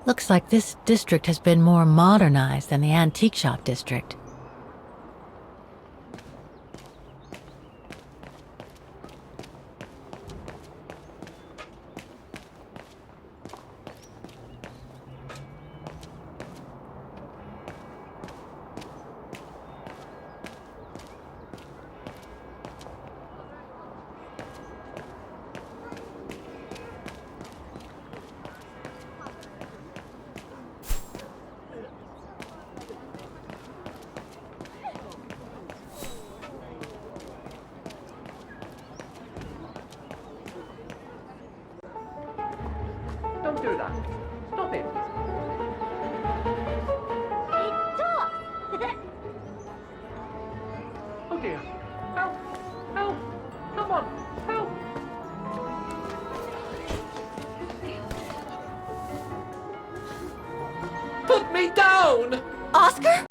Looks like this district has been more modernized than the antique shop district. Don't do that. Stop it. Oh dear. Help! Help! Come on! Help! Put me down! Oscar?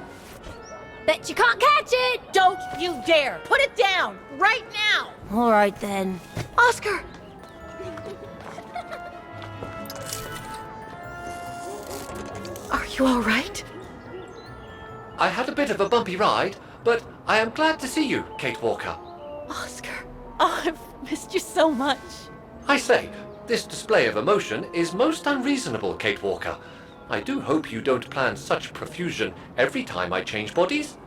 Bet you can't catch it! Don't you dare! Put it down! Right now! All right then. Oscar! Are you all right? I had a bit of a bumpy ride, but I am glad to see you, Kate Walker. Oscar. Oh, I've missed you so much. I say, this display of emotion is most unreasonable, Kate Walker. I do hope you don't plan such profusion every time I change bodies.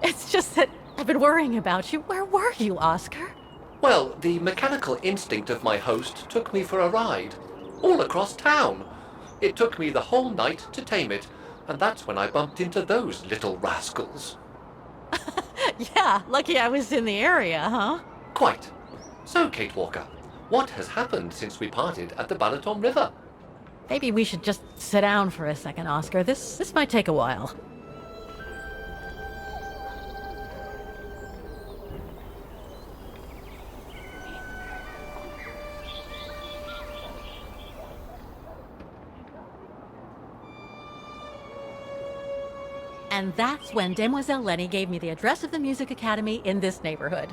It's just that I've been worrying about you. Where were you, Oscar? Well, the mechanical instinct of my host took me for a ride, all across town. It took me the whole night to tame it, and that's when I bumped into those little rascals. Yeah, lucky I was in the area, huh? Quite. So, Kate Walker, what has happened since we parted at the Balaton River? Maybe we should just sit down for a second, Oscar. This might take a while. And that's when Demoiselle Lenny gave me the address of the music academy in this neighborhood.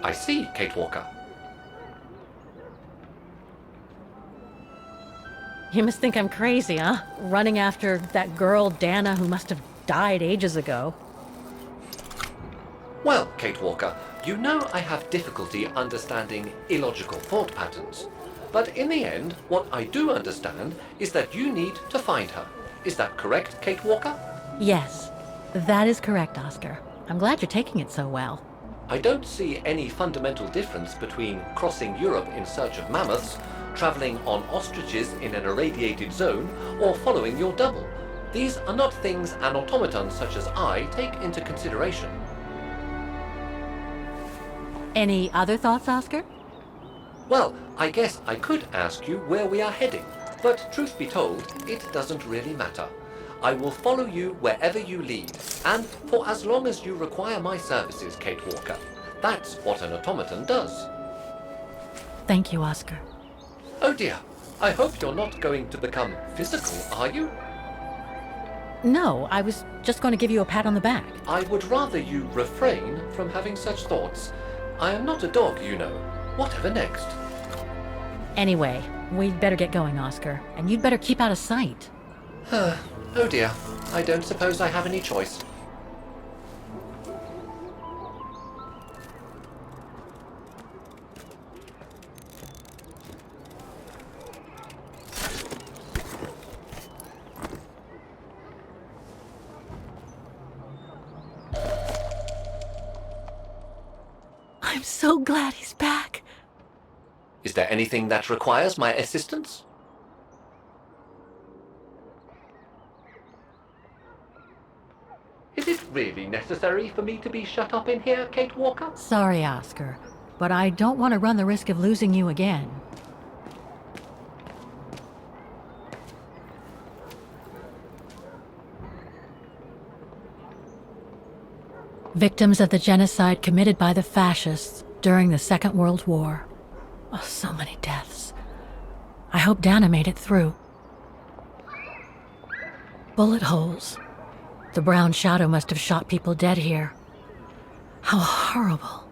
I see, Kate Walker. You must think I'm crazy, huh? Running after that girl, Danę, who must have died ages ago. Well, Kate Walker, you know I have difficulty understanding illogical thought patterns. But in the end, what I do understand is that you need to find her. Is that correct, Kate Walker? Yes, that is correct, Oscar. I'm glad you're taking it so well. I don't see any fundamental difference between crossing Europe in search of mammoths, traveling on ostriches in an irradiated zone, or following your double. These are not things an automaton such as I take into consideration. Any other thoughts, Oscar? Well, I guess I could ask you where we are heading, but truth be told, it doesn't really matter. I will follow you wherever you lead, and for as long as you require my services, Kate Walker. That's what an automaton does. Thank you, Oscar. Oh dear, I hope you're not going to become physical, are you? No, I was just going to give you a pat on the back. I would rather you refrain from having such thoughts. I am not a dog, you know. Whatever next? Anyway, we'd better get going, Oscar, and you'd better keep out of sight. Oh dear, I don't suppose I have any choice. I'm so glad he's back. Is there anything that requires my assistance? Is it really necessary for me to be shut up in here, Kate Walker? Sorry, Oscar, but I don't want to run the risk of losing you again. Victims of the genocide committed by the fascists during the Second World War. Oh, so many deaths. I hope Danę made it through. Bullet holes. The brown shadow must have shot people dead here. How horrible.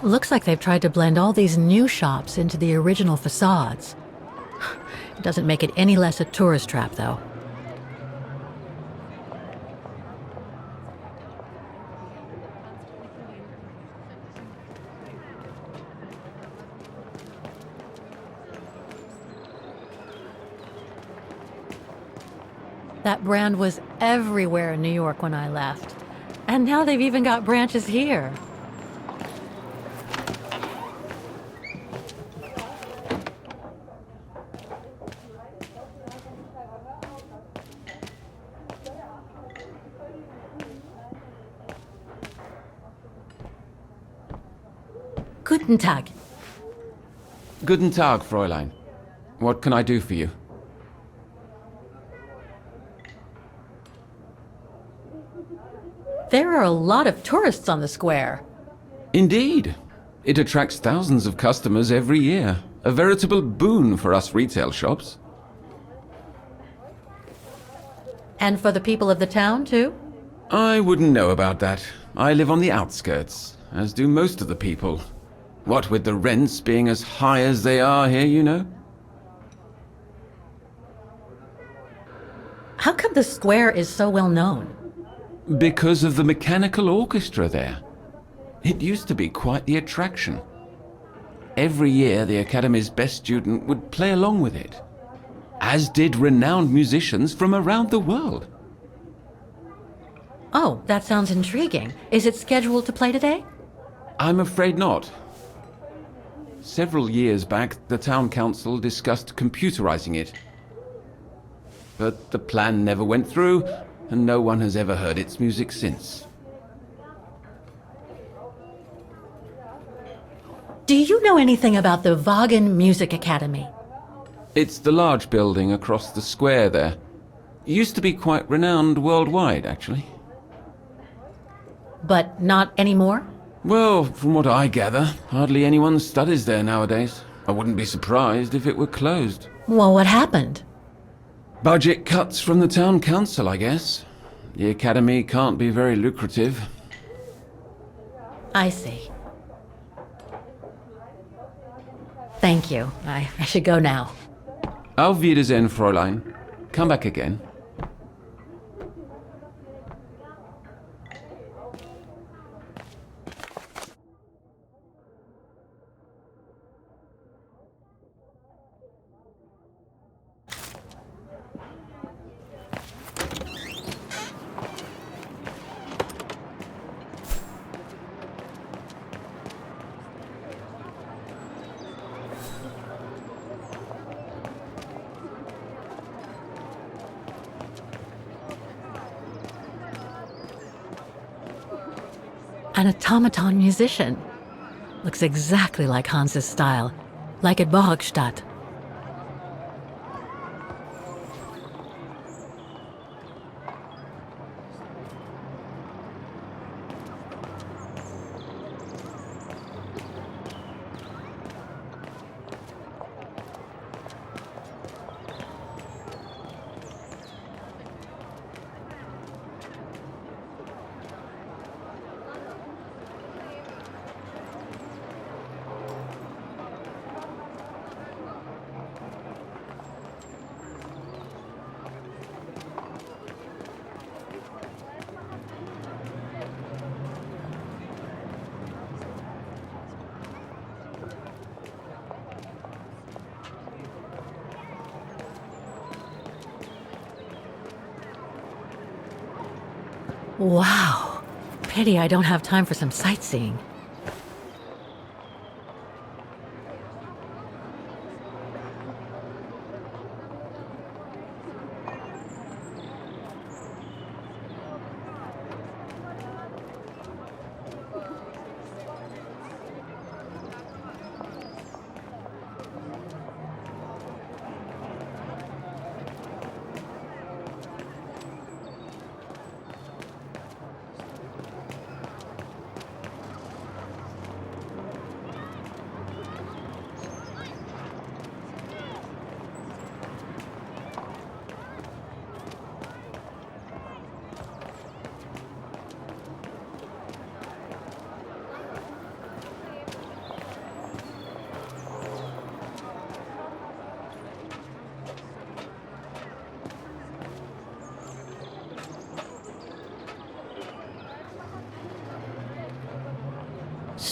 Looks like they've tried to blend all these new shops into the original facades. It doesn't make it any less a tourist trap, though. That brand was everywhere in New York when I left. And now they've even got branches here. Guten Tag. Guten Tag, Fräulein. What can I do for you? There are a lot of tourists on the square. Indeed. It attracts thousands of customers every year. A veritable boon for us retail shops. And for the people of the town, too? I wouldn't know about that. I live on the outskirts, as do most of the people. What with the rents being as high as they are here, you know? How come the square is so well known? Because of the mechanical orchestra there. It used to be quite the attraction. Every year the Academy's best student would play along with it, as did renowned musicians from around the world. Oh, that sounds intriguing. Is it scheduled to play today? I'm afraid not. Several years back, the town council discussed computerizing it. But the plan never went through, and no one has ever heard its music since. Do you know anything about the Wagen Music Academy? It's the large building across the square there. It used to be quite renowned worldwide, actually. But not anymore? Well, from what I gather, hardly anyone studies there nowadays. I wouldn't be surprised if it were closed. Well, what happened? Budget cuts from the town council, I guess. The academy can't be very lucrative. I see. Thank you. I should go now. Auf Wiedersehen, Fräulein. Come back again. An automaton musician. Looks exactly like Hans's style, like at Produkcję. Wow. Pity I don't have time for some sightseeing.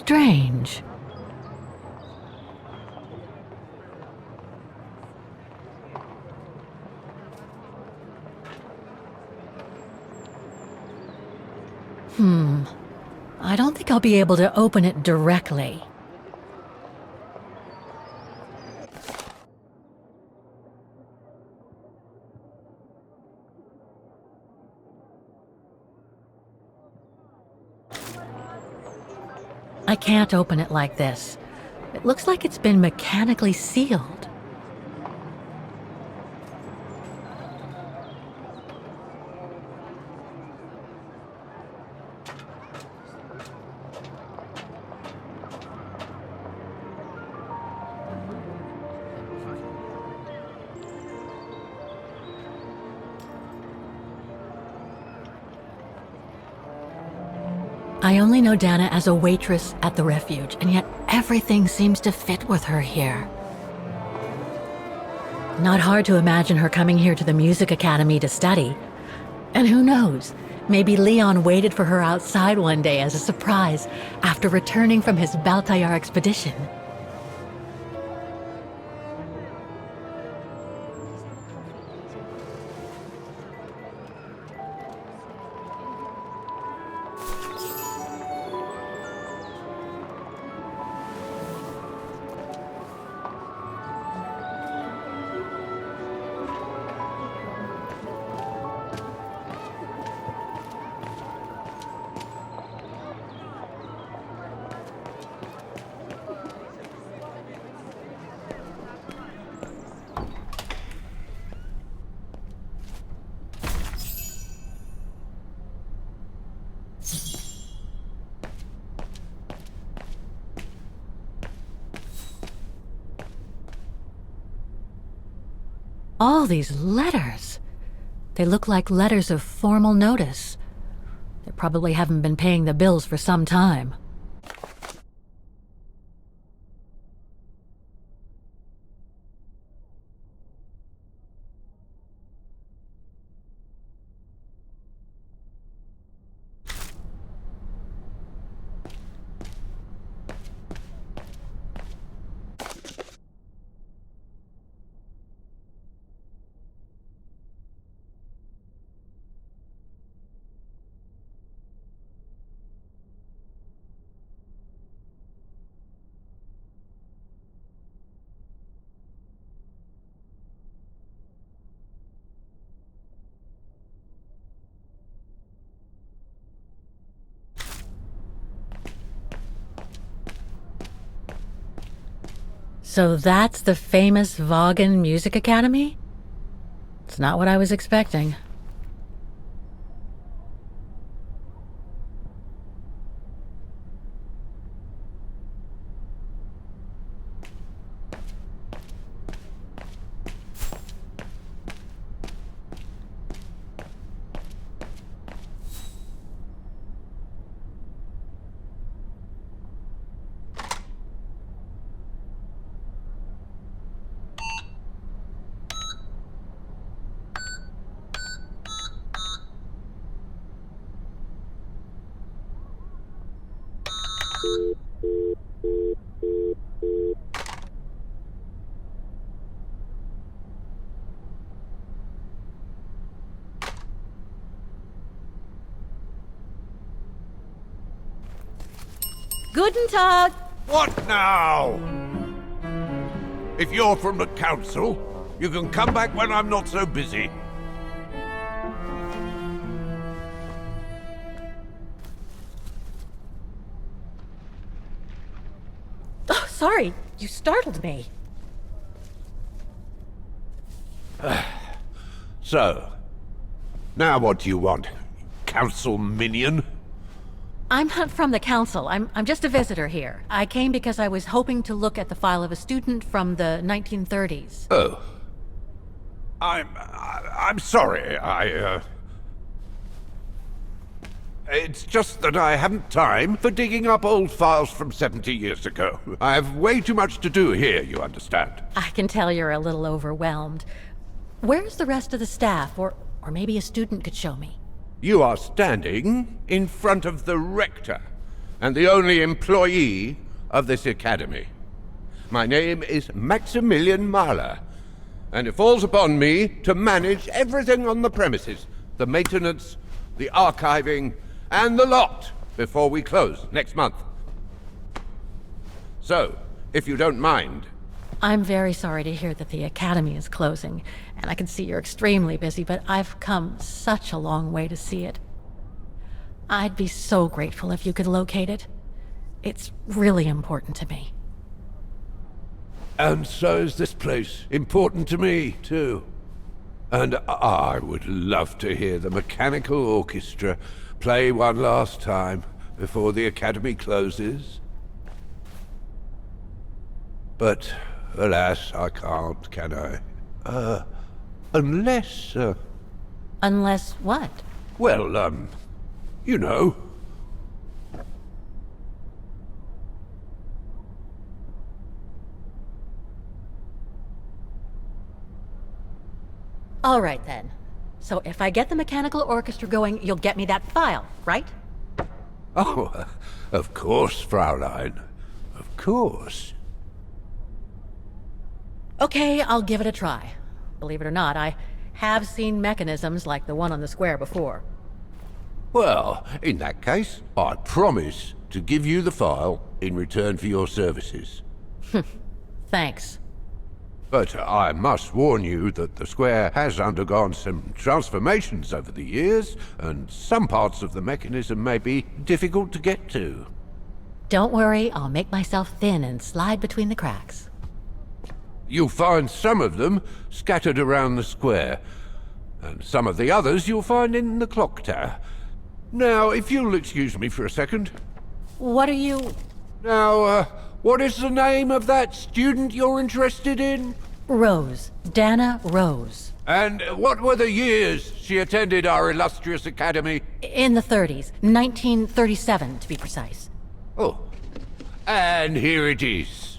strange. I don't think I'll be able to open it directly. I can't open it like this. It looks like it's been mechanically sealed. I only know Danę as a waitress at the refuge, and yet everything seems to fit with her here. Not hard to imagine her coming here to the music academy to study. And who knows, maybe Leon waited for her outside one day as a surprise after returning from his Baltayar expedition. All these letters. They look like letters of formal notice. They probably haven't been paying the bills for some time. So that's the famous Vaughan Music Academy? It's not what I was expecting. Guten Tag! What now? If you're from the council, you can come back when I'm not so busy. Oh, sorry, you startled me. So, now what do you want, council minion? I'm not from the council. I'm just a visitor here. I came because I was hoping to look at the file of a student from the 1930s. Oh. I'm sorry, It's just that I haven't time for digging up old files from 70 years ago. I have way too much to do here, you understand. I can tell you're a little overwhelmed. Where's the rest of the staff? Or maybe a student could show me. You are standing in front of the rector, and the only employee of this academy. My name is Maximilian Mahler, and it falls upon me to manage everything on the premises. The maintenance, the archiving, and the lot before we close next month. So, if you don't mind, I'm very sorry to hear that the academy is closing, and I can see you're extremely busy, but I've come such a long way to see it. I'd be so grateful if you could locate it. It's really important to me. and so is this place important to me, too. And I would love to hear the mechanical orchestra play one last time before the academy closes. But, alas, I can't, can I? Unless, Unless what? well, you know. All right, then. So if I get the mechanical orchestra going, you'll get me that file, right? Oh, of course, Fraulein. Of course. Okay, I'll give it a try. Believe it or not, I have seen mechanisms like the one on the square before. Well, in that case, I promise to give you the file in return for your services. Thanks. But I must warn you that the square has undergone some transformations over the years, and some parts of the mechanism may be difficult to get to. Don't worry, I'll make myself thin and slide between the cracks. You'll find some of them scattered around the square, and some of the others you'll find in the clock tower. Now, if you'll excuse me for a second. What are you... Now, what is the name of that student you're interested in? Rose. Danę Roze. And what were the years she attended our illustrious academy? In the 30s. 1937, to be precise. Oh, and here it is.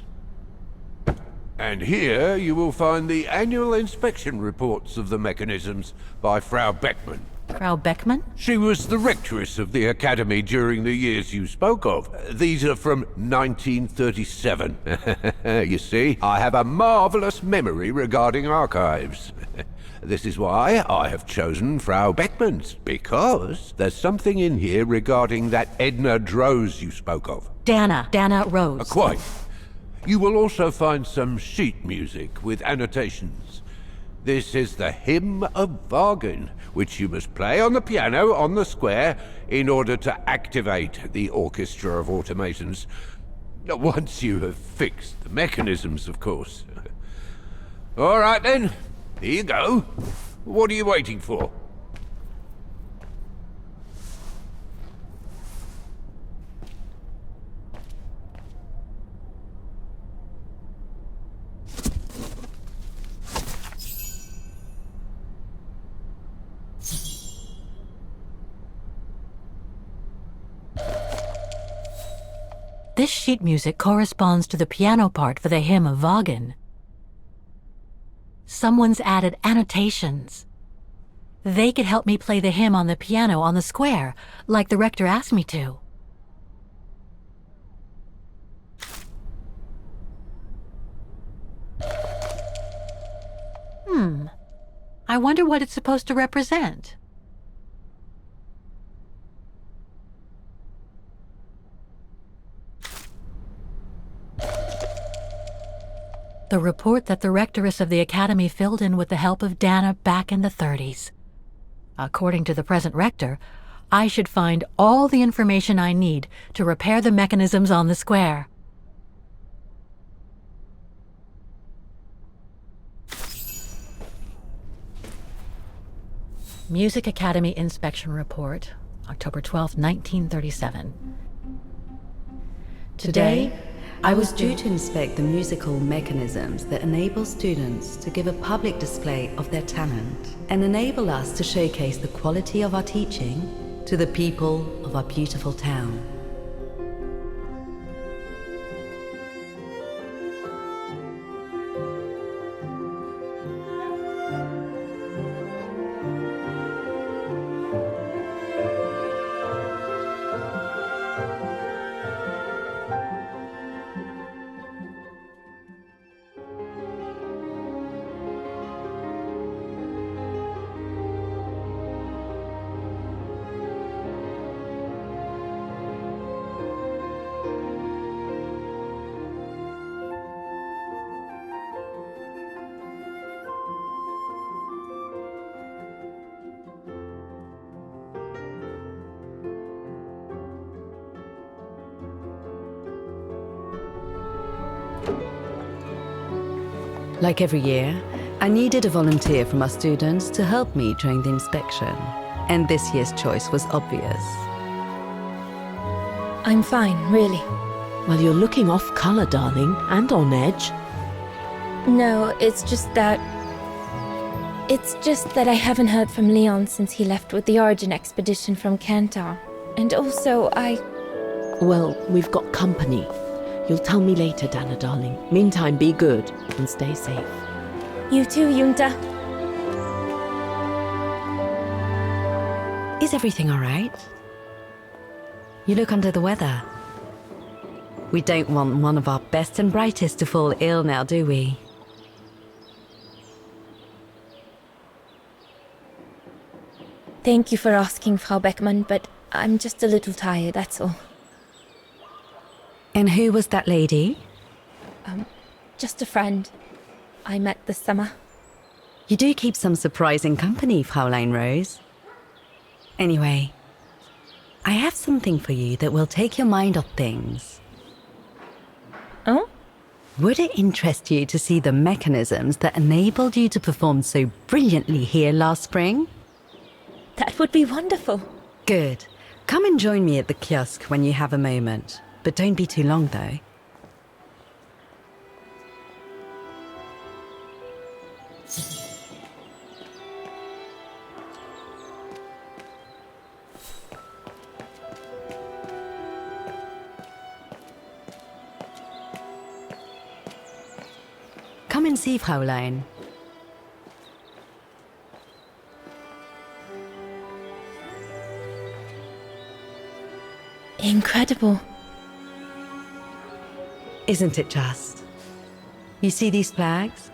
And here you will find the annual inspection reports of the mechanisms by Frau Beckmann. Frau Beckmann? She was the rectress of the academy during the years you spoke of. These are from 1937. You see, I have a marvelous memory regarding archives. This is why I have chosen Frau Beckmann's, because there's something in here regarding that Edna Droz you spoke of. Danę Roze. Quite. You will also find some sheet music with annotations. This is the Hymn of Wagner, which you must play on the piano on the square in order to activate the orchestra of automatons. Once you have fixed the mechanisms, of course. All right then, here you go. What are you waiting for? This sheet music corresponds to the piano part for the Hymn of Wagner. Someone's added annotations. They could help me play the hymn on the piano on the square, like the rector asked me to. I wonder what it's supposed to represent. The report that the rectoress of the academy filled in with the help of Danę back in the 30s. According to the present rector, I should find all the information I need to repair the mechanisms on the square. Music Academy Inspection Report, October 12, 1937. Today, I was due to inspect the musical mechanisms that enable students to give a public display of their talent and enable us to showcase the quality of our teaching to the people of our beautiful town. Like every year, I needed a volunteer from our students to help me during the inspection, and this year's choice was obvious. I'm fine, really. Well, you're looking off colour, darling, and on edge. No, it's just that I haven't heard from Leon since he left with the Origin expedition from Kantar. And also, Well, we've got company. You'll tell me later, Danę, darling. Meantime, be good and stay safe. You too, Junta. Is everything all right? You look under the weather. We don't want one of our best and brightest to fall ill now, do we? Thank you for asking, Frau Beckmann, but I'm just a little tired, that's all. And who was that lady? Just a friend I met this summer. You do keep some surprising company, Fräulein Rose. Anyway, I have something for you that will take your mind off things. Oh? Would it interest you to see the mechanisms that enabled you to perform so brilliantly here last spring? That would be wonderful. Good. Come and join me at the kiosk when you have a moment. But don't be too long, though. Come and see, Fräulein. Incredible. Isn't it just? You see these flags?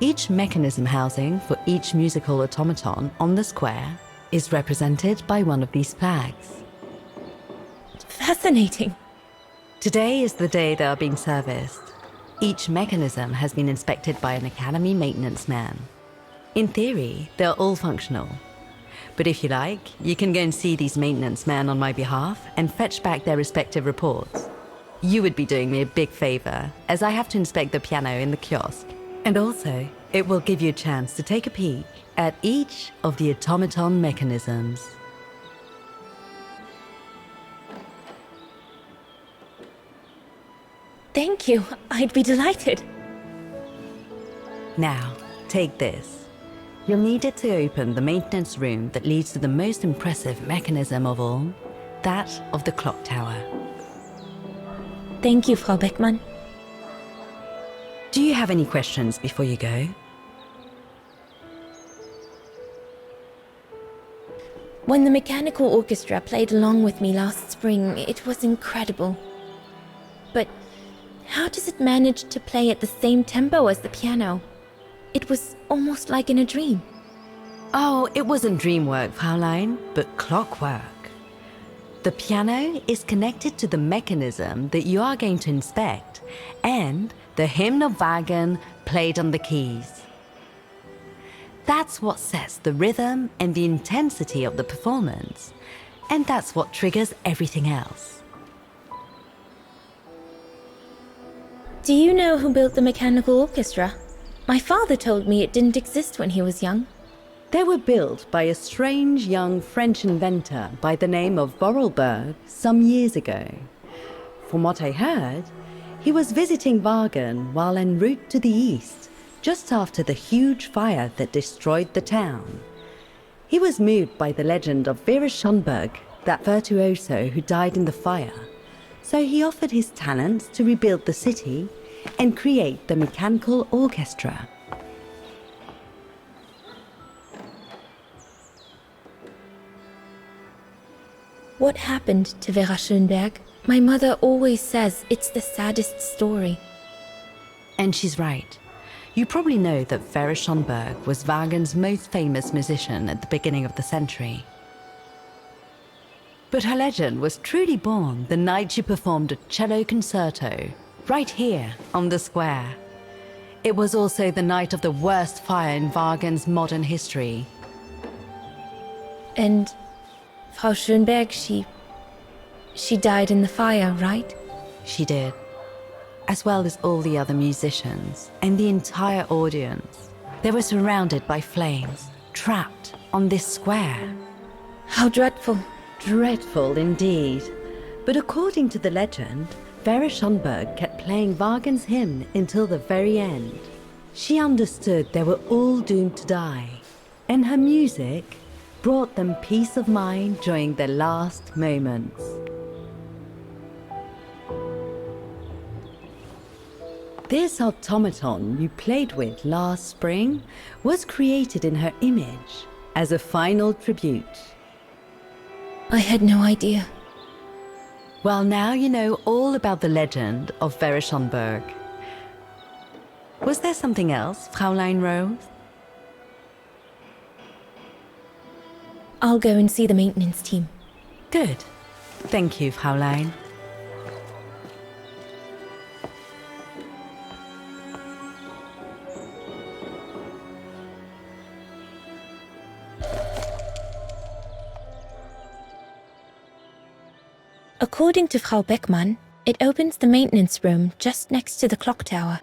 Each mechanism housing for each musical automaton on the square is represented by one of these flags. Fascinating. Today is the day they are being serviced. Each mechanism has been inspected by an Academy maintenance man. In theory, they're all functional. But if you like, you can go and see these maintenance men on my behalf and fetch back their respective reports. You would be doing me a big favor, as I have to inspect the piano in the kiosk. And also, it will give you a chance to take a peek at each of the automaton mechanisms. Thank you. I'd be delighted. Now, take this. You'll need it to open the maintenance room that leads to the most impressive mechanism of all, that of the clock tower. Thank you, Frau Beckmann. Do you have any questions before you go? When the mechanical orchestra played along with me last spring, it was incredible. But how does it manage to play at the same tempo as the piano? It was almost like in a dream. Oh, it wasn't dream work, Fräulein, but clockwork. The piano is connected to the mechanism that you are going to inspect, and the hymn of Wagen played on the keys. That's what sets the rhythm and the intensity of the performance, and that's what triggers everything else. Do you know who built the mechanical orchestra? My father told me it didn't exist when he was young. They were built by a strange young French inventor by the name of Borelberg some years ago. From what I heard, he was visiting Wagen while en route to the east, just after the huge fire that destroyed the town. He was moved by the legend of Vera Schönberg, that virtuoso who died in the fire, so he offered his talents to rebuild the city and create the mechanical orchestra. What happened to Vera Schönberg? My mother always says it's the saddest story. And she's right. You probably know that Vera Schönberg was Wagen's most famous musician at the beginning of the century. But her legend was truly born the night she performed a cello concerto, right here on the square. It was also the night of the worst fire in Wagen's modern history. And Frau Schönberg, she died in the fire, right? She did. as well as all the other musicians and the entire audience. They were surrounded by flames, trapped on this square. How dreadful. Dreadful indeed. But according to the legend, Vera Schönberg kept playing Wagner's hymn until the very end. She understood they were all doomed to die, and her music brought them peace of mind during their last moments. This automaton you played with last spring was created in her image as a final tribute. I had no idea. Well, now you know all about the legend of Vera Schönberg. Was there something else, Fräulein Rose? I'll go and see the maintenance team. Good. Thank you, Fräulein. According to Frau Beckmann, it opens the maintenance room just next to the clock tower.